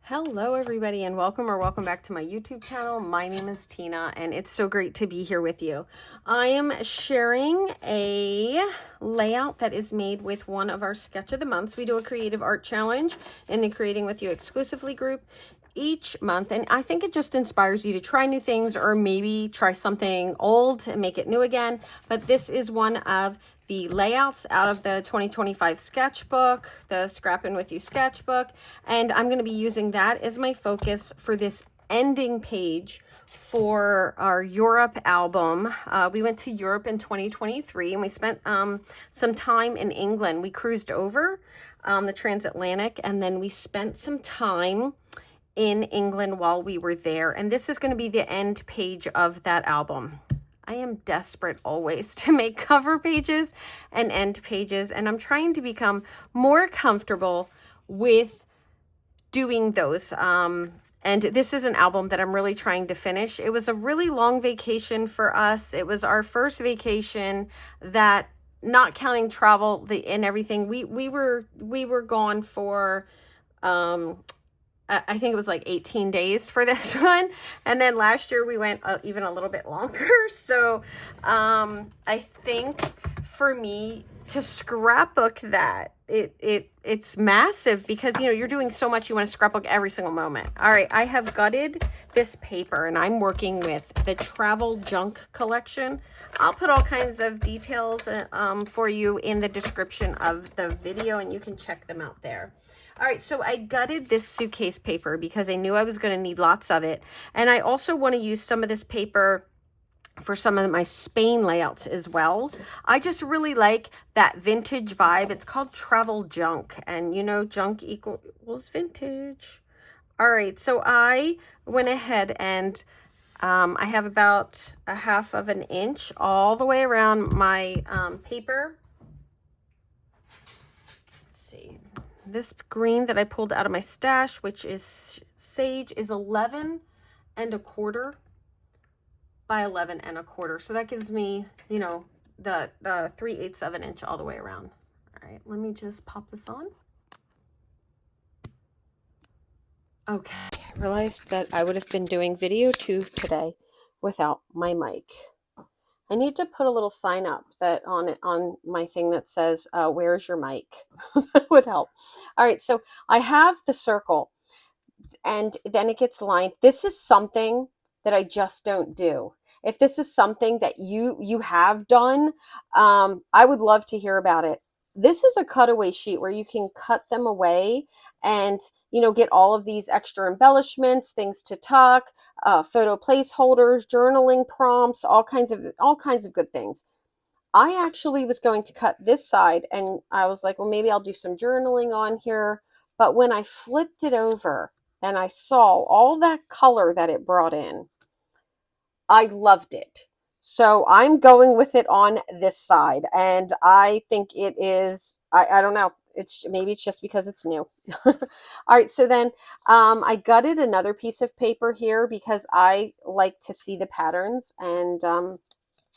Hello everybody and welcome back to my YouTube channel. My name is Tina and it's so great to be here with you. I am sharing a layout that is made with one of our sketch of the months. We do a creative art challenge in the Creating With You exclusively group each month, and I think it just inspires you to try new things or maybe try something old and make it new again. But this is one of the layouts out of the 2025 sketchbook, the Scrappin' With You sketchbook, and I'm going to be using that as my focus for this ending page for our Europe album. We went to Europe in 2023 and we spent some time in England. We cruised over the transatlantic and then we spent some time in England while we were there. And this is going to be the end page of that album. I am desperate always to make cover pages and end pages, and I'm trying to become more comfortable with doing those. And this is an album that I'm really trying to finish. It was a really long vacation for us. It was our first vacation that, not counting travel and everything, we were gone for I think it was like 18 days for this one. And then last year we went even a little bit longer. So I think for me to scrapbook that, it's massive because, you know, you're doing so much. You want to scrapbook every single moment. All right. I have gutted this paper and I'm working with the Travel Junk collection. I'll put all kinds of details for you in the description of the video and you can check them out there. All right, so I gutted this suitcase paper because I knew I was going to need lots of it. And I also want to use some of this paper for some of my Spain layouts as well. I just really like that vintage vibe. It's called Travel Junk, and you know, junk equals vintage. All right, so I went ahead and I have about a 1/2 inch all the way around my paper. This green that I pulled out of my stash, which is sage, is 11 1/4 by 11 1/4. So that gives me, you know, the 3/8 of an inch all the way around. All right, let me just pop this on. Okay, I realized that I would have been doing video 2 today without my mic. I need to put a little sign up that on my thing that says, where's your mic? That would help. All right, so I have the circle and then it gets lined. This is something that I just don't do. If this is something that you have done, I would love to hear about it. This is a cutaway sheet where you can cut them away and, you know, get all of these extra embellishments, things to tuck, photo placeholders, journaling prompts, all kinds of good things. I actually was going to cut this side and I was like, well, maybe I'll do some journaling on here. But when I flipped it over and I saw all that color that it brought in, I loved it. So I'm going with it on this side. And I think it is, I don't know. Maybe it's just because it's new. All right. So then I gutted another piece of paper here because I like to see the patterns, and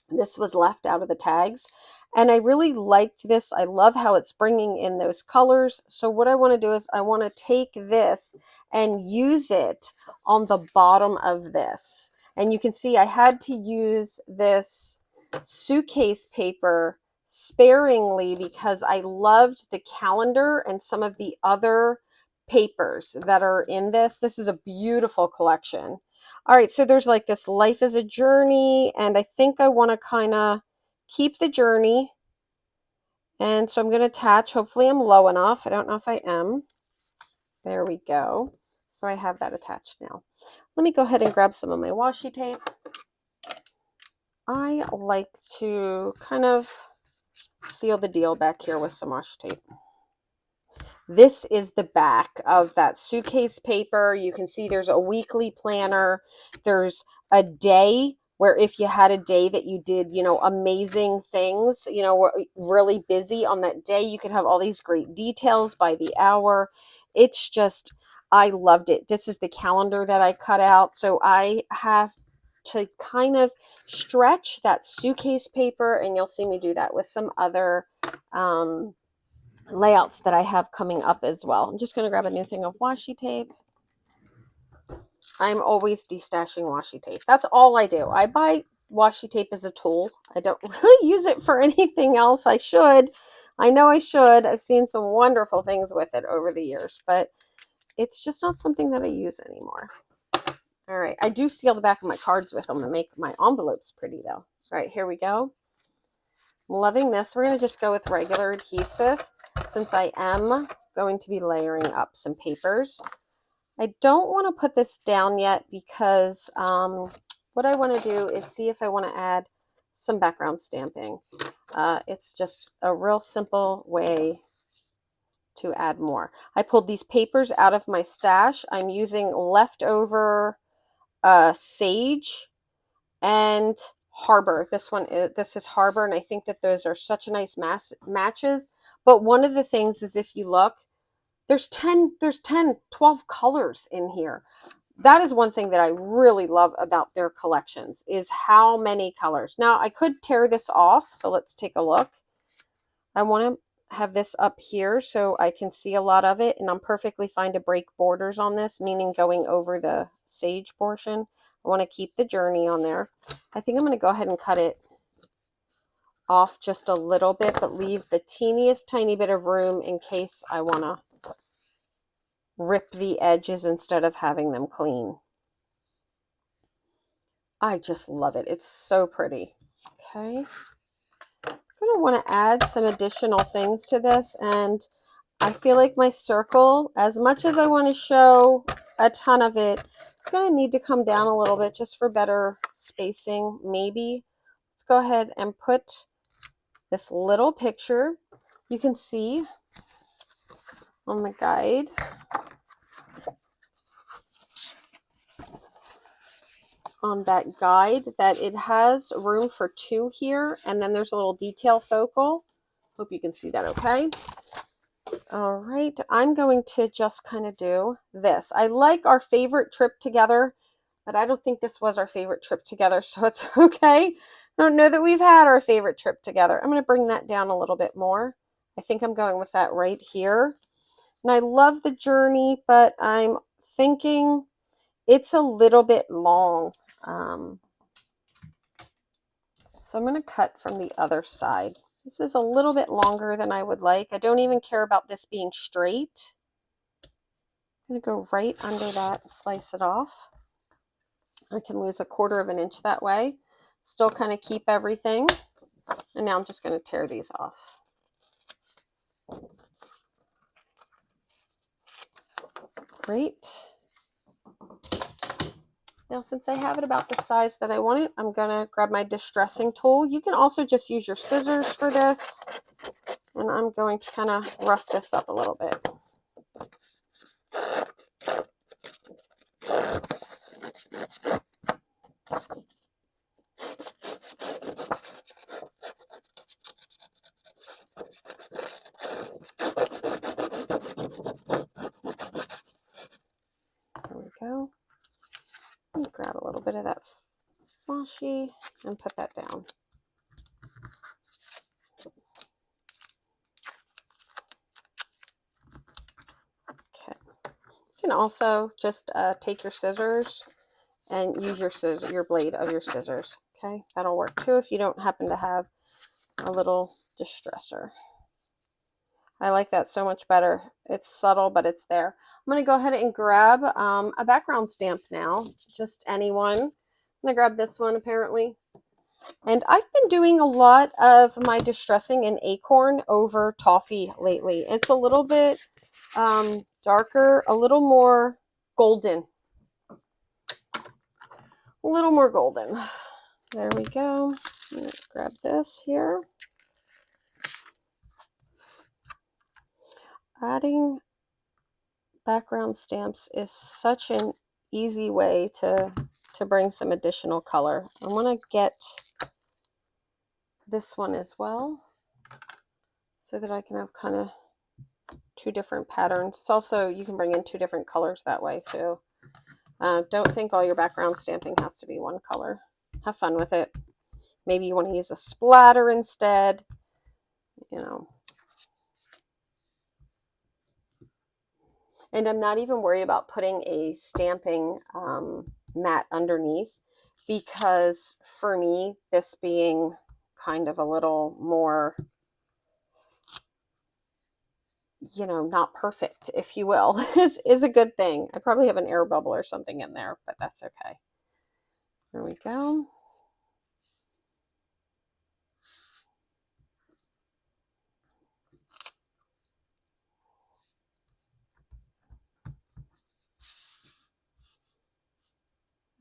this was left out of the tags. And I really liked this. I love how it's bringing in those colors. So what I want to do is I want to take this and use it on the bottom of this. And you can see I had to use this suitcase paper sparingly because I loved the calendar and some of the other papers that are in this. This is a beautiful collection. All right, so there's like this life is a journey, and I think I want to kind of keep the journey. And so I'm going to attach. Hopefully I'm low enough. I don't know if I am. There we go. So I have that attached now. Let me go ahead and grab some of my washi tape. I like to kind of seal the deal back here with some washi tape. This is the back of that suitcase paper. You can see there's a weekly planner. There's a day where if you had a day that you did, you know, amazing things, you know, were really busy on that day, you could have all these great details by the hour. It's just, I loved it. This is the calendar that I cut out. So I have to kind of stretch that suitcase paper, and you'll see me do that with some other layouts that I have coming up as well. I'm just going to grab a new thing of washi tape. I'm always destashing washi tape. That's all I do. I buy washi tape as a tool. I don't really use it for anything else. I should. I know I should. I've seen some wonderful things with it over the years, but it's just not something that I use anymore. All right. I do seal the back of my cards with them to make my envelopes pretty though. All right, here we go. I'm loving this. We're going to just go with regular adhesive since I am going to be layering up some papers. I don't want to put this down yet because what I want to do is see if I want to add some background stamping. It's just a real simple way to add more. I pulled these papers out of my stash. I'm using leftover Sage and Harbor. This is Harbor, and I think that those are such nice matches. But one of the things is, if you look, there's 10, 12 colors in here. That is one thing that I really love about their collections, is how many colors. Now, I could tear this off, so let's take a look. I want to have this up here so I can see a lot of it, and I'm perfectly fine to break borders on this, meaning going over the Sage portion. I want to keep the Journey on there. I think I'm going to go ahead and cut it off just a little bit, but leave the teeniest tiny bit of room in case I want to rip the edges instead of having them clean. I just love it. It's so pretty. Okay. I'm going to want to add some additional things to this, and I feel like my circle, as much as I want to show a ton of it, it's going to need to come down a little bit just for better spacing, maybe. Let's go ahead and put this little picture. You can see on the guide that it has room for 2 here, and then there's a little detail focal. Hope you can see that okay. All right, I'm going to just kind of do this. I like our favorite trip together, but I don't think this was our favorite trip together, so it's okay. I don't know that we've had our favorite trip together. I'm going to bring that down a little bit more. I think I'm going with that right here. And I love the Journey, but I'm thinking it's a little bit long. So I'm going to cut from the other side. This is a little bit longer than I would like. I don't even care about this being straight. I'm going to go right under that and slice it off. I can lose 1/4 of an inch that way. Still kind of keep everything. And now I'm just going to tear these off. Great. Now, since I have it about the size that I want it, I'm going to grab my distressing tool. You can also just use your scissors for this. And I'm going to kind of rough this up a little bit. There we go. And grab a little bit of that washi and put that down. Okay. You can also just take your scissors and use your blade of your scissors. Okay, that'll work too if you don't happen to have a little distresser. I like that so much better. It's subtle, but it's there. I'm going to go ahead and grab a background stamp now. Just anyone. I'm going to grab this one apparently. And I've been doing a lot of my distressing in Acorn over Toffee lately. It's a little bit darker, a little more golden. A little more golden. There we go. I'm going to grab this here. Adding background stamps is such an easy way to bring some additional color. I want to get this one as well so that I can have kind of 2 different patterns. It's also, you can bring in 2 different colors that way too. Don't think all your background stamping has to be one color. Have fun with it. Maybe you want to use a splatter instead, you know. And I'm not even worried about putting a stamping mat underneath, because for me, this being kind of a little more, you know, not perfect, if you will, is a good thing. I probably have an air bubble or something in there, but that's okay. There we go.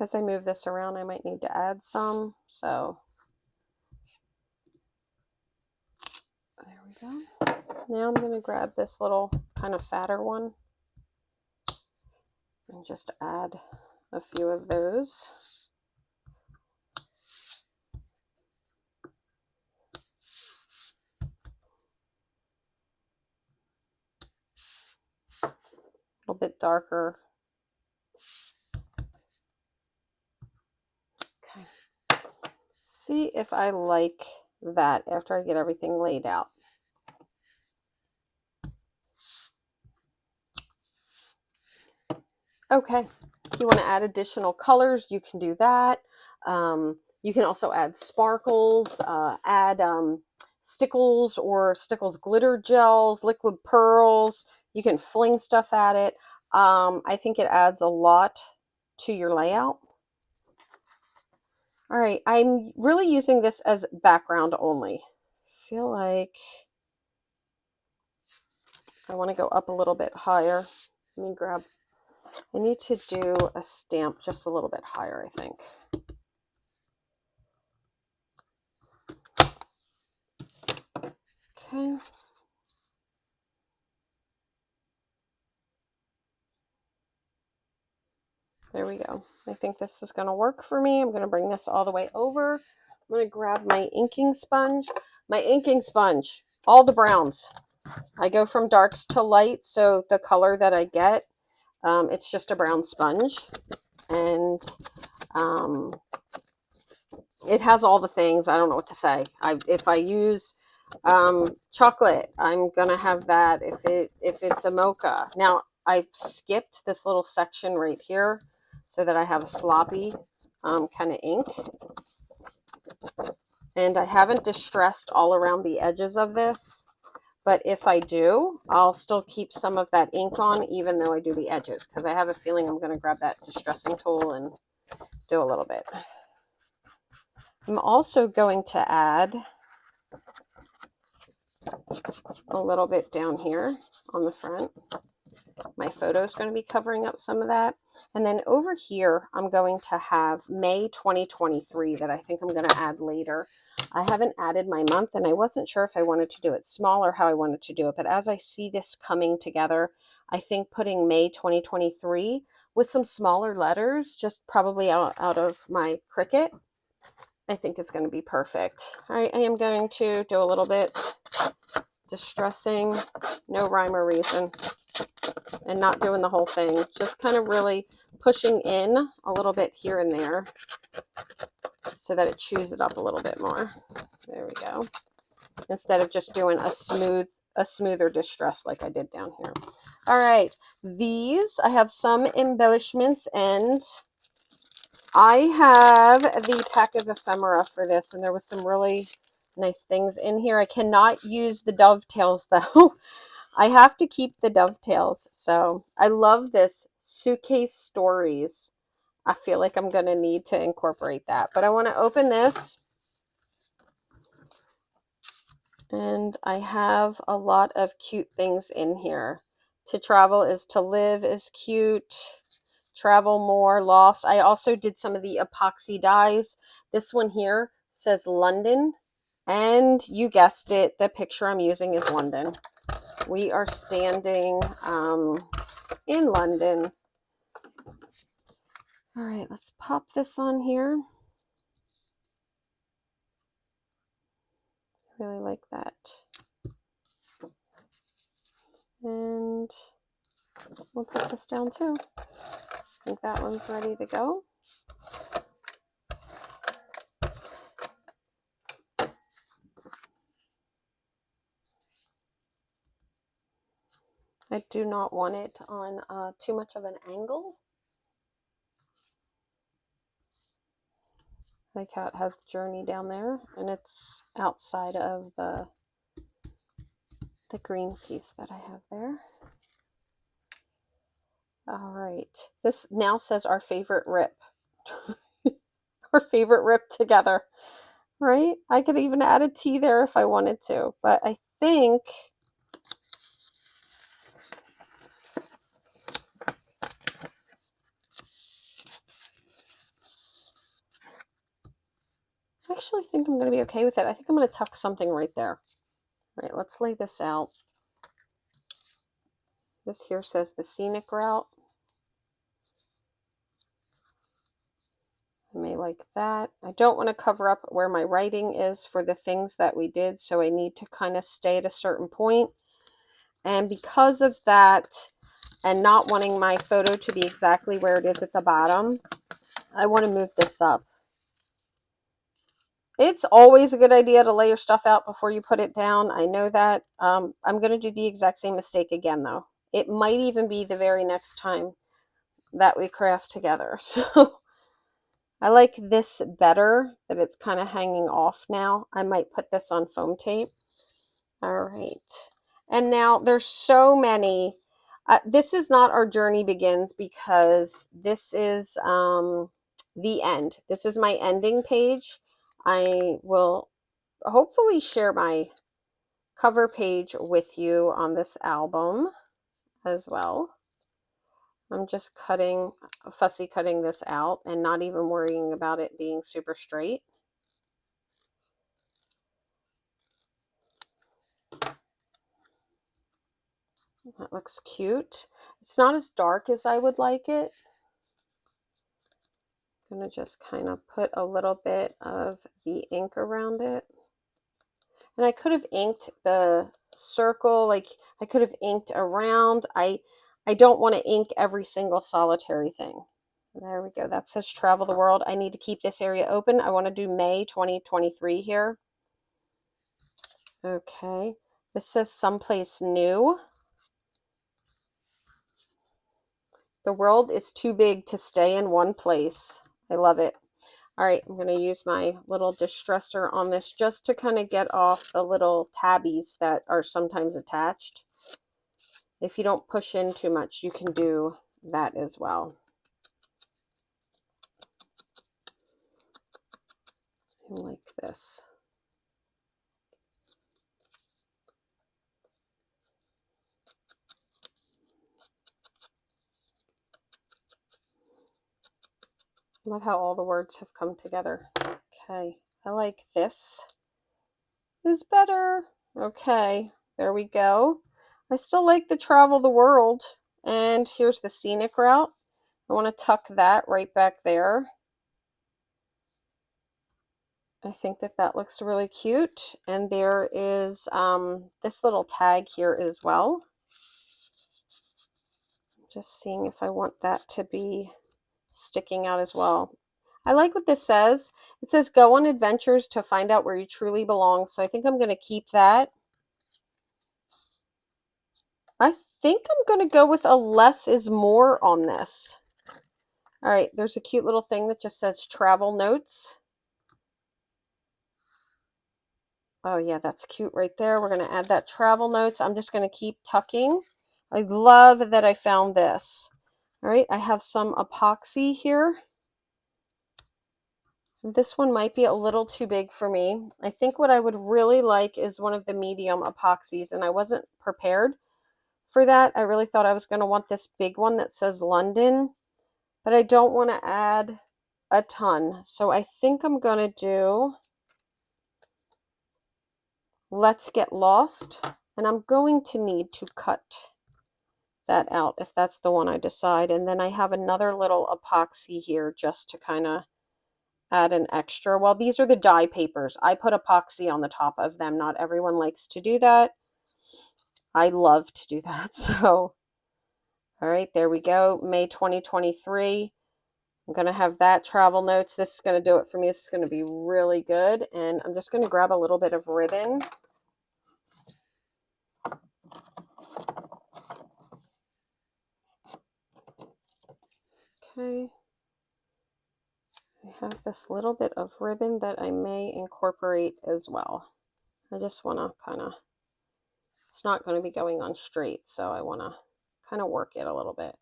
As I move this around, I might need to add some, so there we go. Now I'm going to grab this little kind of fatter one and just add a few of those. A little bit darker. Okay. See if I like that after I get everything laid out. Okay, if you want to add additional colors, you can do that. You can also add sparkles, add stickles or stickles glitter gels, liquid pearls. You can fling stuff at it. I think it adds a lot to your layout. All right, I'm really using this as background only. I feel like I want to go up a little bit higher. Let me grab, I need to do a stamp just a little bit higher, I think. Okay. There we go. I think this is going to work for me. I'm going to bring this all the way over. I'm going to grab my inking sponge. My inking sponge, all the browns. I go from darks to light, so the color that I get, it's just a brown sponge. And it has all the things. I don't know what to say. If I use chocolate, I'm going to have that. If it's a mocha. Now, I've skipped this little section right here so that I have a sloppy kind of ink. And I haven't distressed all around the edges of this, but if I do, I'll still keep some of that ink on even though I do the edges, because I have a feeling I'm going to grab that distressing tool and do a little bit. I'm also going to add a little bit down here on the front. My photo is going to be covering up some of that. And then over here, I'm going to have May 2023 that I think I'm going to add later. I haven't added my month, and I wasn't sure if I wanted to do it small or how I wanted to do it. But as I see this coming together, I think putting May 2023 with some smaller letters, just probably out of my Cricut, I think is going to be perfect. All right, I am going to do a little bit distressing, no rhyme or reason, and not doing the whole thing, just kind of really pushing in a little bit here and there so that it chews it up a little bit more. There we go. Instead of just doing a smoother distress like I did down here. All right, these, I have some embellishments, and I have the pack of ephemera for this, and there was some really nice things in here. I cannot use the dovetails though. I have to keep the dovetails. So I love this Suitcase Stories. I feel like I'm going to need to incorporate that. But I want to open this. And I have a lot of cute things in here. To travel is to live is cute. Travel more, lost. I also did some of the epoxy dyes. This one here says London. And you guessed it, the picture I'm using is London. We are standing in London. All right, let's pop this on here. I really like that. And we'll put this down too. I think that one's ready to go. I I do not want it on too much of an angle. Like how it has Journey down there, and it's outside of the green piece that I have there. All right, this now says our favorite rip. Our favorite rip together, right? I could even add a T there if I wanted to, but I think I actually think I'm going to be okay with it. I think I'm going to tuck something right there. All right, let's lay this out. This here says the scenic route. I may like that. I don't want to cover up where my writing is for the things that we did, so I need to kind of stay at a certain point. And because of that, and not wanting my photo to be exactly where it is at the bottom, I want to move this up. It's always a good idea to lay your stuff out before you put it down. I know that. I'm going to do the exact same mistake again, though. It might even be the very next time that we craft together. So I like this better, that it's kind of hanging off now. I might put this on foam tape. All right. And now there's so many. This is not our journey begins, because this is the end. This is my ending page. I will hopefully share my cover page with you on this album as well. I'm just fussy cutting this out and not even worrying about it being super straight. That looks cute. It's not as dark as I would like it. I'm going to just kind of put a little bit of the ink around it. And I could have inked the circle, like I could have inked around. I don't want to ink every single solitary thing. There we go. That says Travel the World. I need to keep this area open. I want to do May 2023 here. Okay. This says Someplace New. The world is too big to stay in one place. I love it. All right, I'm going to use my little distressor on this just to kind of get off the little tabbies that are sometimes attached. If you don't push in too much, you can do that as well. Like this. Love how all the words have come together. Okay, I like this. Is better. Okay, there we go. I still like the Travel the World. And here's the scenic route. I want to tuck that right back there. I think that that looks really cute. And there is this little tag here as well. Just seeing if I want that to be sticking out as well. I like what this says. It says go on adventures to find out where you truly belong. So I think I'm going to keep that. I think I'm going to go with a less is more on this. All right, there's a cute little thing that just says travel notes. Oh yeah, that's cute right there. We're going to add that travel notes. I'm just going to keep tucking. I love that I found this. All right, I have some epoxy here. This one might be a little too big for me. I think what I would really like is one of the medium epoxies, and I wasn't prepared for that. I really thought I was going to want this big one that says London, but I don't want to add a ton. So I think I'm going to do Let's Get Lost, and I'm going to need to cut that out if that's the one I decide. And then I have another little epoxy here just to kind of add an extra. Well, these are the dye papers. I put epoxy on the top of them. Not everyone likes to do that. I love to do that. So, all right, there we go. May 2023. I'm going to have that travel notes. This is going to do it for me. This is going to be really good. And I'm just going to grab a little bit of ribbon. Okay. I have this little bit of ribbon that I may incorporate as well. I just want to kind of, it's not going to be going on straight, so I want to kind of work it a little bit.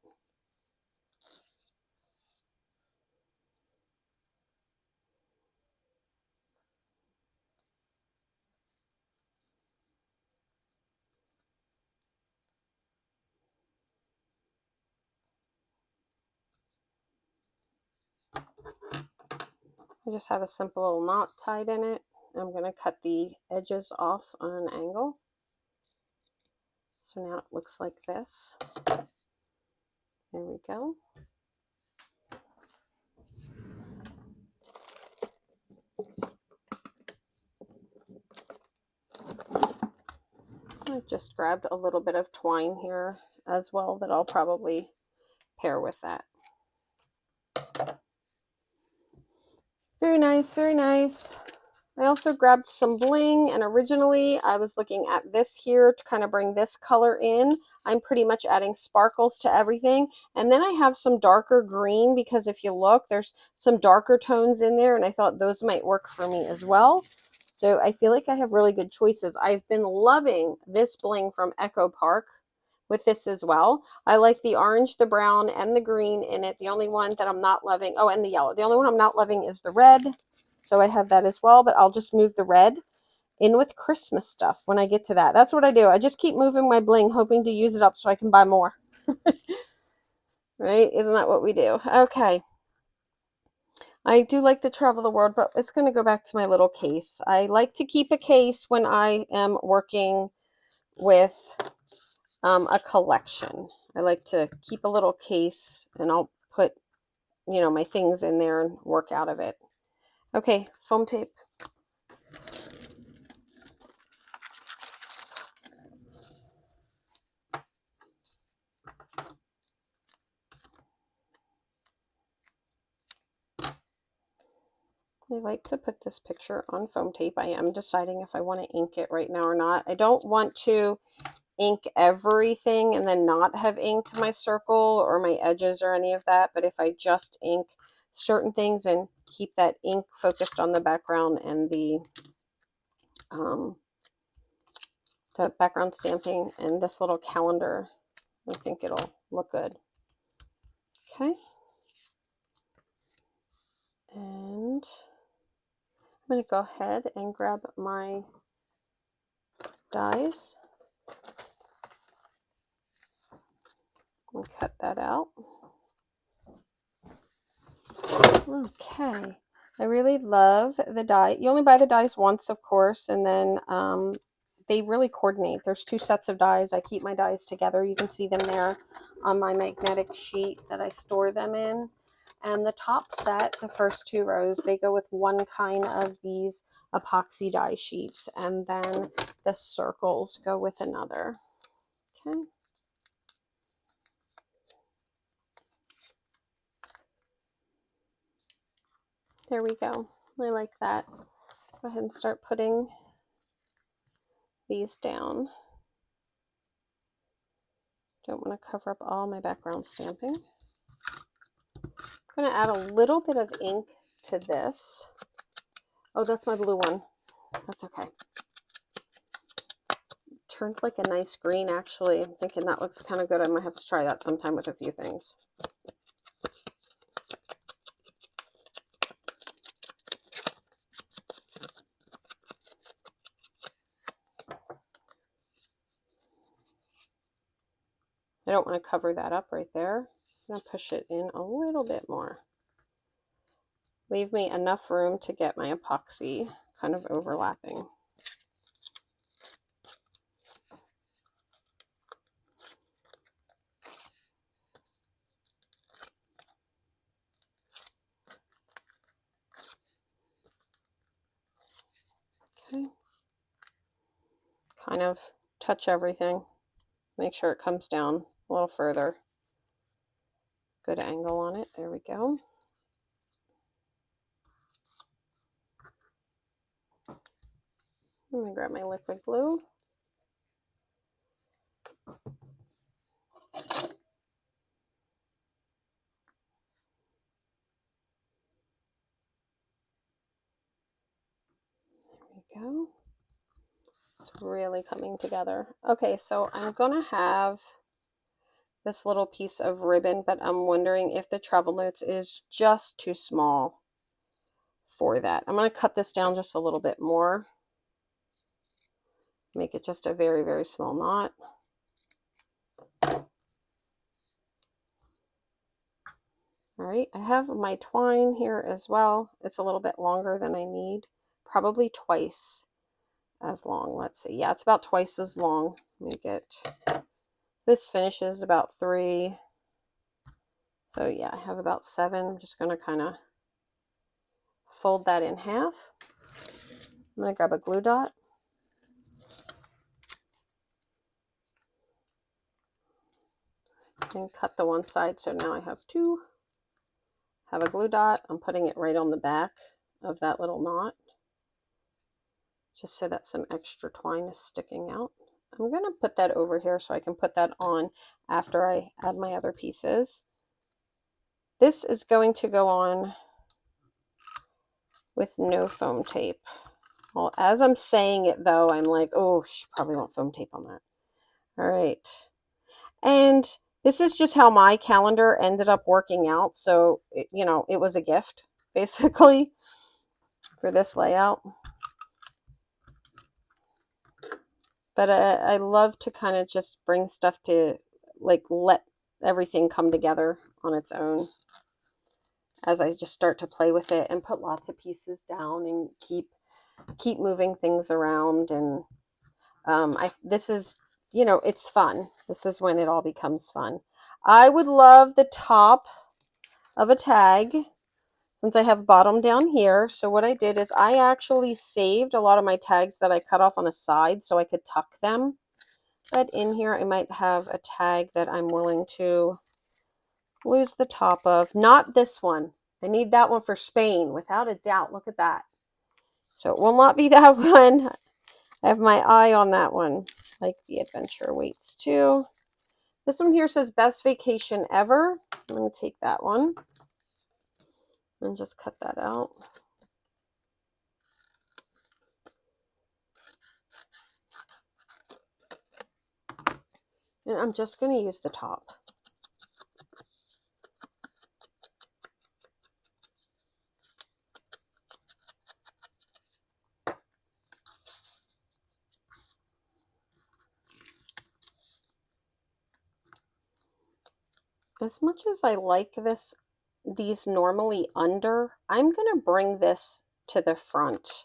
I just have a simple little knot tied in it. I'm going to cut the edges off on an angle. So now it looks like this. There we go. I just grabbed a little bit of twine here as well that I'll probably pair with that. Very nice, very nice. I also grabbed some bling, and originally I was looking at this here to kind of bring this color in. I'm pretty much adding sparkles to everything. And then I have some darker green because if you look, there's some darker tones in there, and I thought those might work for me as well. So I feel like I have really good choices. I've been loving this bling from Echo Park with this as well. I like the orange, the brown, and the green in it. The only one that I'm not loving, oh, and the yellow. The only one I'm not loving is the red. So I have that as well, but I'll just move the red in with Christmas stuff when I get to that. That's what I do. I just keep moving my bling, hoping to use it up so I can buy more. Right? Isn't that what we do? Okay. I do like to travel the world, but it's going to go back to my little case. I like to keep a case when I am working with a collection. I like to keep a little case, and I'll put, you know, my things in there and work out of it. Okay, foam tape. I like to put this picture on foam tape. I am deciding if I want to ink it right now or not. I don't want to ink everything and then not have inked my circle or my edges or any of that. But if I just ink certain things and keep that ink focused on the background and the background stamping and this little calendar, I think it'll look good. Okay. And I'm going to go ahead and grab my dies and cut that out. Okay. I really love the die. You only buy the dies once, of course, and then they really coordinate. There's 2 sets of dies. I keep my dies together. You can see them there on my magnetic sheet that I store them in. And the top set, the first 2 rows, they go with one kind of these epoxy die sheets, and then the circles go with another. Okay. There we go. I like that. Go ahead and start putting these down. Don't want to cover up all my background stamping. I'm going to add a little bit of ink to this. Oh, that's my blue one. That's okay. Turned like a nice green, actually. I'm thinking that looks kind of good. I might have to try that sometime with a few things. I don't want to cover that up right there. I'm going to push it in a little bit more. Leave me enough room to get my epoxy kind of overlapping. Okay. Kind of touch everything. Make sure it comes down a little further. Good angle on it. There we go. I'm going to grab my liquid glue. go. It's really coming together. Okay, so I'm gonna have this little piece of ribbon, but I'm wondering if the travel notes is just too small for that. I'm gonna cut this down just a little bit more. Make it just a very, very small knot. All right, I have my twine here as well. It's a little bit longer than I need, probably twice as long. Let's see. Yeah, it's about twice as long. Let me get, this finishes about 3. So yeah, I have about 7. I'm just going to kind of fold that in half. I'm going to grab a glue dot. And cut the one side, so now I have 2. Have a glue dot. I'm putting it right on the back of that little knot, just so that some extra twine is sticking out. I'm going to put that over here so I can put that on after I add my other pieces. This is going to go on with no foam tape. Well, as I'm saying it though, I'm like, oh, she probably want foam tape on that. All right. And this is just how my calendar ended up working out. So, you know, it was a gift basically for this layout. But I love to kind of just bring stuff to, like, let everything come together on its own as I just start to play with it and put lots of pieces down and keep moving things around. And this is, you know, it's fun. This is when it all becomes fun. I would love the top of a tag, since I have bottom down here. So what I did is I actually saved a lot of my tags that I cut off on the side so I could tuck them. But in here I might have a tag that I'm willing to lose the top of. Not this one. I need that one for Spain, without a doubt. Look at that. So it will not be that one. I have my eye on that one. Like the adventure waits too. This one here says best vacation ever. I'm going to take that one and just cut that out. And I'm just going to use the top. As much as I like these normally under, I'm going to bring this to the front.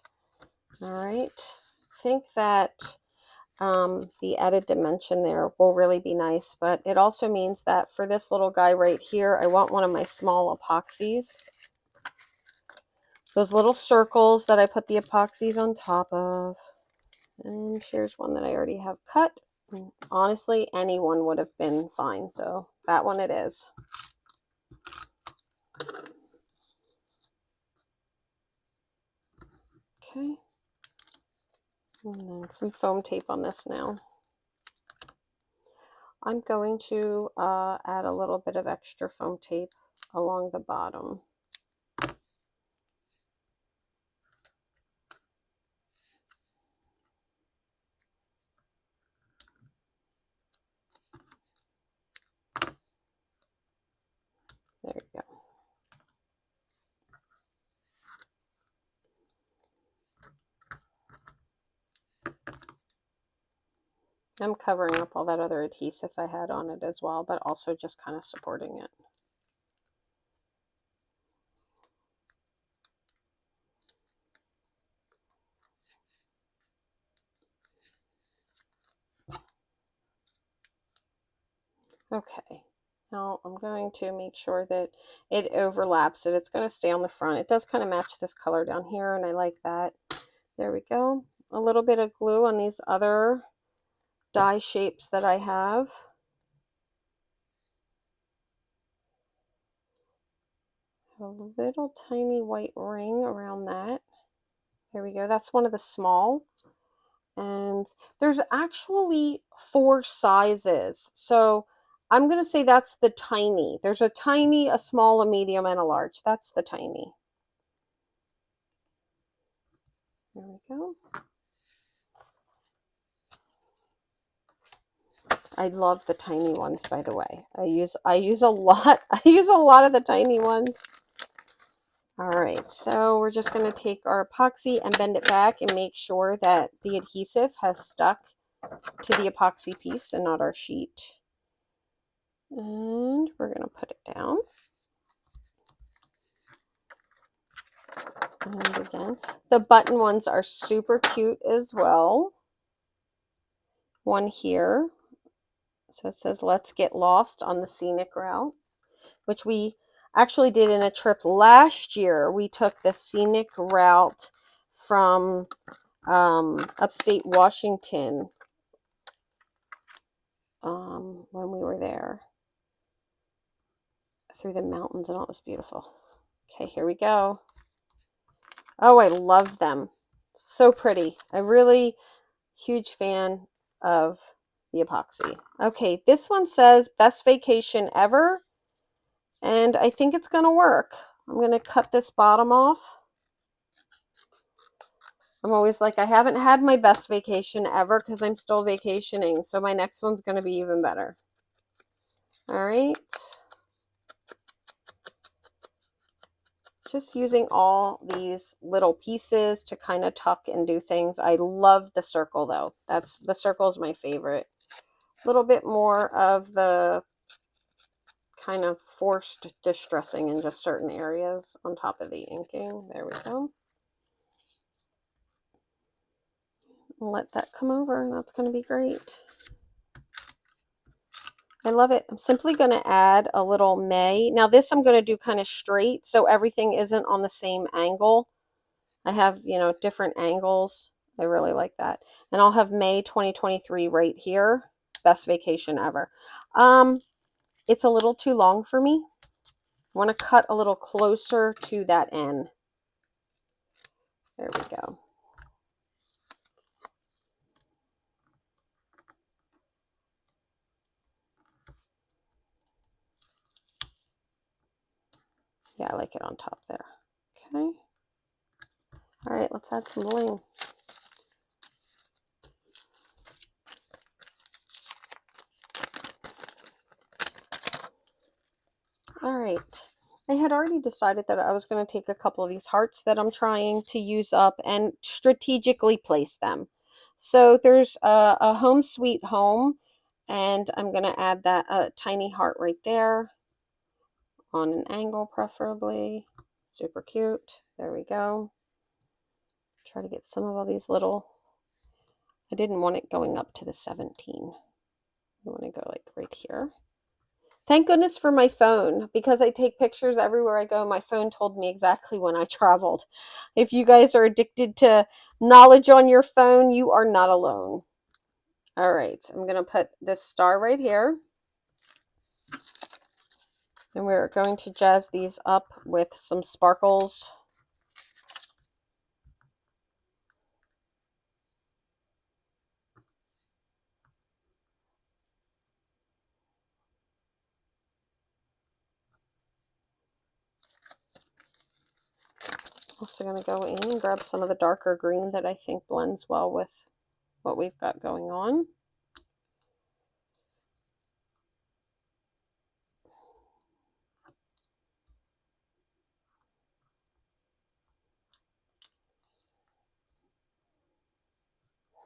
All right. I think that the added dimension there will really be nice, but it also means that for this little guy right here, I want one of my small epoxies. Those little circles that I put the epoxies on top of. And here's one that I already have cut. And honestly, any one would have been fine, so that one it is. Okay. And then some foam tape on this now. I'm going to add a little bit of extra foam tape along the bottom. There you go. I'm covering up all that other adhesive I had on it as well, but also just kind of supporting it. Okay, now I'm going to make sure that it overlaps, that it's going to stay on the front. It does kind of match this color down here, and I like that. There we go. A little bit of glue on these other die shapes that I have. A little tiny white ring around that. There we go. That's one of the small. And there's actually 4 sizes. So I'm going to say that's the tiny. There's a tiny, a small, a medium, and a large. That's the tiny. There we go. I love the tiny ones, by the way. I use a lot. I use a lot of the tiny ones. All right, so we're just going to take our epoxy and bend it back and make sure that the adhesive has stuck to the epoxy piece and not our sheet. And we're going to put it down. And again, the button ones are super cute as well. One here. So it says, "Let's get lost on the scenic route," which we actually did in a trip last year. We took the scenic route from upstate Washington when we were there through the mountains, and it was beautiful. Okay, here we go. Oh, I love them. So pretty. Huge fan of the epoxy. Okay, this one says best vacation ever, and I think it's going to work. I'm going to cut this bottom off. I'm always like, I haven't had my best vacation ever because I'm still vacationing, so my next one's going to be even better. All right. Just using all these little pieces to kind of tuck and do things. I love the circle though. The circle is my favorite. A little bit more of the kind of forced distressing in just certain areas on top of the inking. There we go. Let that come over, and that's going to be great. I love it. I'm simply going to add a little May. Now this I'm going to do kind of straight, so everything isn't on the same angle. I have, different angles. I really like that. And I'll have May 2023 right here. Best vacation ever. It's a little too long for me. I want to cut a little closer to that end. There we go. Yeah, I like it on top there. Okay. All right, let's add some bling. All right. I had already decided that I was going to take a couple of these hearts that I'm trying to use up and strategically place them. So there's a Home Sweet Home, and I'm going to add that tiny heart right there on an angle preferably. Super cute. There we go. Try to get some of all these little, I didn't want it going up to the 17. I want to go like right here. Thank goodness for my phone, because I take pictures everywhere I go. My phone told me exactly when I traveled. If you guys are addicted to knowledge on your phone, you are not alone. All right, I'm going to put this star right here. And we're going to jazz these up with some sparkles. Also going to go in and grab some of the darker green that I think blends well with what we've got going on.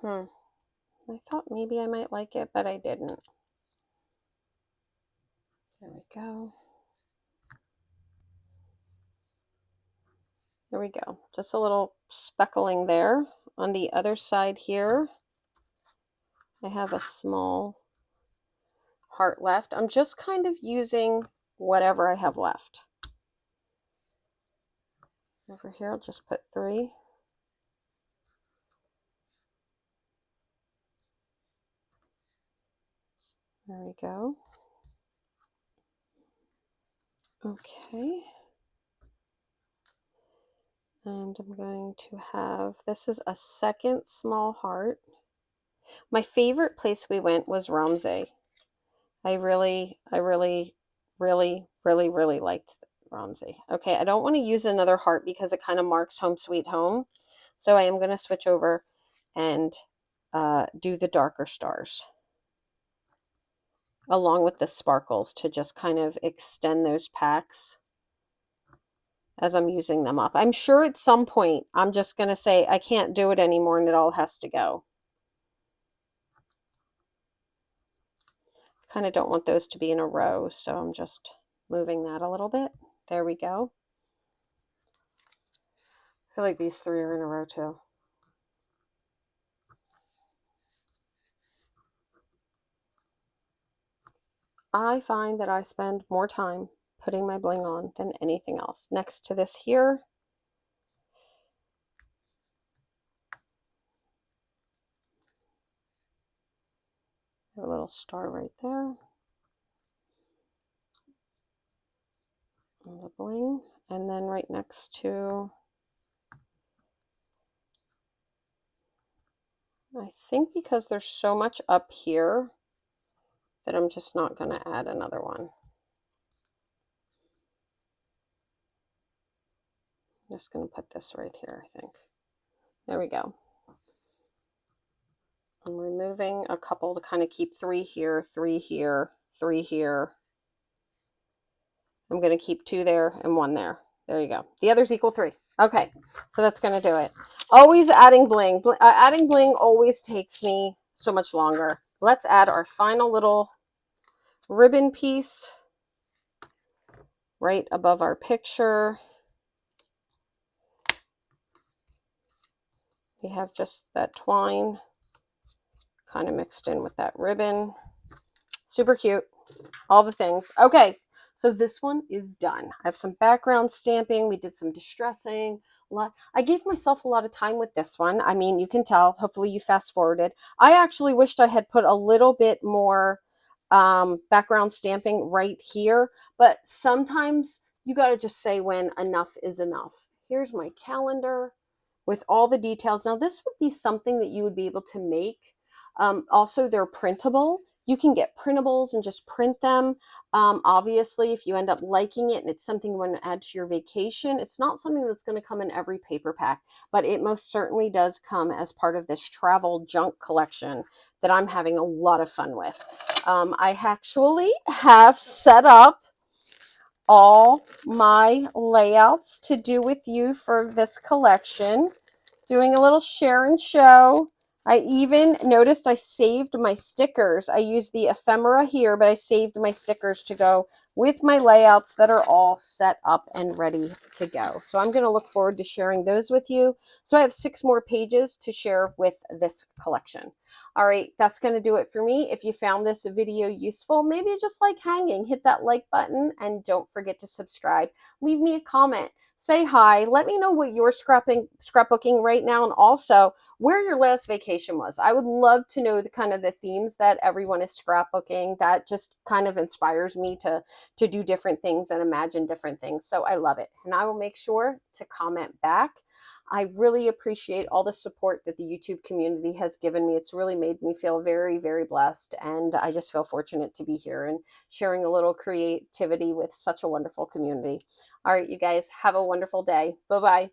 I thought maybe I might like it, but I didn't. There we go. There we go. Just a little speckling there. On the other side here, I have a small heart left. I'm just kind of using whatever I have left. Over here, I'll just put 3. There we go. Okay. And I'm going to have, this is a second small heart. My favorite place we went was Romsey. I really liked Romsey. Okay, I don't want to use another heart because it kind of marks Home Sweet Home. So I am going to switch over and do the darker stars along with the sparkles to just kind of extend those packs as I'm using them up. I'm sure at some point I'm just going to say I can't do it anymore and it all has to go. Kind of don't want those to be in a row, so I'm just moving that a little bit. There we go. I feel like these three are in a row too. I find that I spend more time putting my bling on than anything else. Next to this here, a little star right there. The bling, and then right next to, I think because there's so much up here that I'm just not going to add another one. I'm just going to put this right here, I think. There we go. I'm removing a couple to kind of keep 3 here, 3 here, 3 here. I'm going to keep 2 there and 1 there. There you go. The others equal 3. Okay, so that's going to do it. Always adding bling. Adding bling always takes me so much longer. Let's add our final little ribbon piece right above our picture. We have just that twine kind of mixed in with that ribbon. Super cute. All the things. Okay, so this one is done. I have some background stamping. We did some distressing. I gave myself a lot of time with this one. I mean, you can tell. Hopefully you fast forwarded. I actually wished I had put a little bit more background stamping right here, but sometimes you got to just say when enough is enough. Here's my calendar with all the details. Now this would be something that you would be able to make. Also, they're printable. You can get printables and just print them. Obviously, if you end up liking it and it's something you want to add to your vacation, it's not something that's going to come in every paper pack, but it most certainly does come as part of this travel junk collection that I'm having a lot of fun with. I actually have set up all my layouts to do with you for this collection, doing a little share and show. I even noticed I saved my stickers. I used the ephemera here, but I saved my stickers to go with my layouts that are all set up and ready to go. So I'm going to look forward to sharing those with you. So I have 6 more pages to share with this collection. All right, that's going to do it for me. If you found this video useful, maybe just like hanging, hit that like button and don't forget to subscribe. Leave me a comment. Say hi. Let me know what you're scrapbooking right now, and also where your last vacation was. I would love to know the kind of the themes that everyone is scrapbooking. That just kind of inspires me to do different things and imagine different things. So I love it. And I will make sure to comment back. I really appreciate all the support that the YouTube community has given me. It's really made me feel very, very blessed. And I just feel fortunate to be here and sharing a little creativity with such a wonderful community. All right, you guys, have a wonderful day. Bye-bye.